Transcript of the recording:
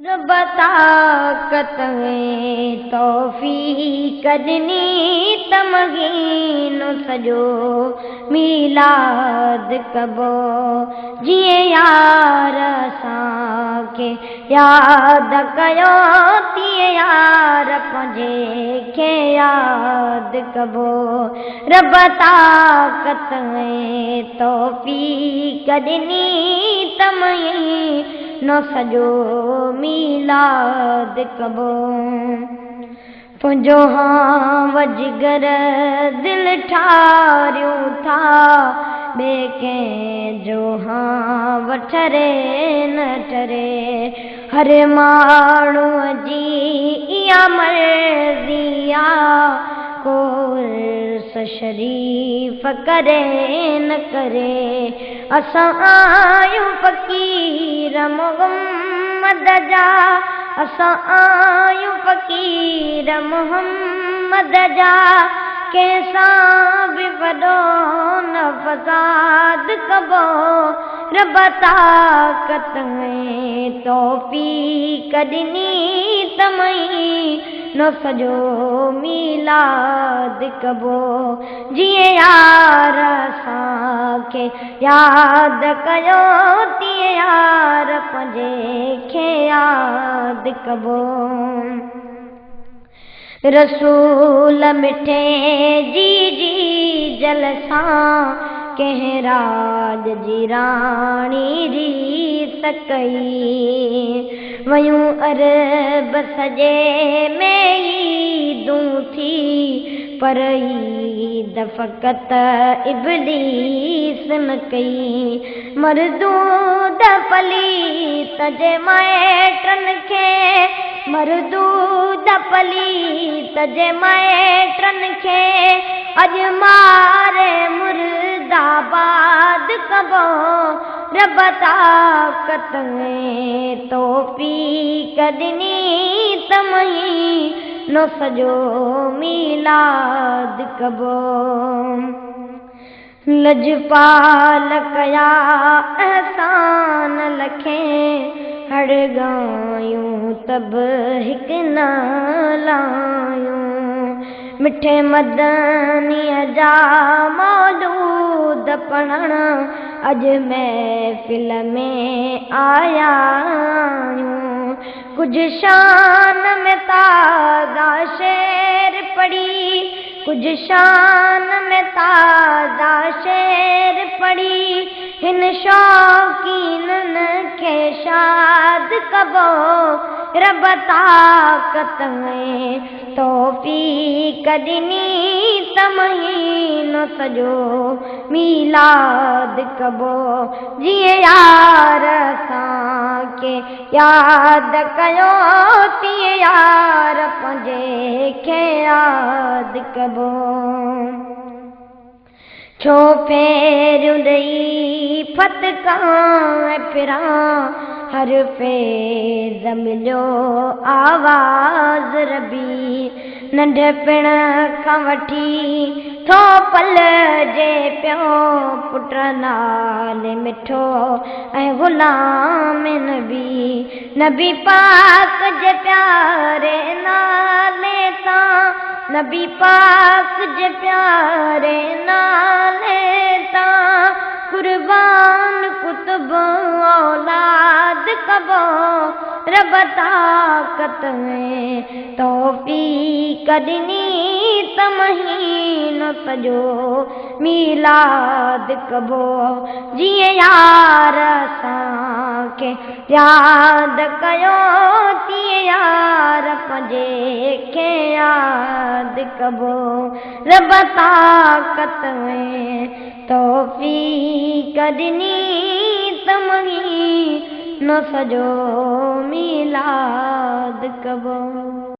रब ताक़त में तौफ़ीक़ ॾिनी तमगीन सॼो मीलाद कबो जीअं यार असांखे यादि कयो तीअं यार पंहिंजे खे यादि कबो रब ताक़त में तौफ़ीक़ ॾिनी तमगीन न सॼो मीलाद कबो तुंहिंजो वजगर दिलि ठारियूं था ॿिए कंहिंजो वठरे न ठरे हर माण्हूअ जी इहा मर्ज़ी आहे को शरीफ़ करे न करे असां आयूं फ़क़ीर मोहम्मद जा असां आयूं फ़क़ीर मोहम्मद जा कंहिंसां बि वॾो न फ़साद कबो रब ताक़त में तौफ़ीक़ ॾिनी तमई न सॼो मीलाद कबो जीअं यार असांखे यादि कयो तीअं यार पंहिंजे खे यादि कबो रसूल मिठे जी जलसां कंहिं राज जी राणी रीस कई वयूं अरब सॼे में ईदूं थी पर ईद फ़क़त इब्लीस न कई मरदूद पलीत जे माइटनि खे मरदूद पलीत जे माइटनि खे अॼु मारे मुर्दाबाद कबो रब ताक़त में तौफ़ीक़ ॾिनी तमई न सॼो मीलाद कबो लजपाल कया एहसान लखे हर गायूं तब हिकु न लायूं मिठे मदनीअ जा मौलूद पढ़ण अॼु महफ़िल में आया आहियूं कुझु शान में ताज़ा शेर पढ़ी कुझु शान में ताज़ा शेर पढ़ी हिन शौक़ीननि खे शाद कबो रब ताक़त में तौफ़ीक़ ॾिनी तमई न सॼो मीलाद कबो जीअं यार असांखे यादि कयो तीअं यार पंहिंजे खे यादि कबो छो फेरियूं ॾेई फतकां फिरां हर फेज़ मिलियो आवाज़ रबी नंढपिण खां वठी थो पल जे पियो पुट नाले मिठो ऐं ग़ुलाम नबी पाक जे प्यारे नाले तां नबी पाक जे प्यारे नाले तां कुर्बान कुतुब औलाद कबो रब ताक़त में तौफ़ीक़ ॾिनी तमई न सॼो मीलाद कबो जीअं यार असांखे यादि कयो तीअं यार पंहिंजे खे यादि कबो रब ताक़त में तौफ़ीक़ ॾिनी तमई न सॼो मीलाद कबो।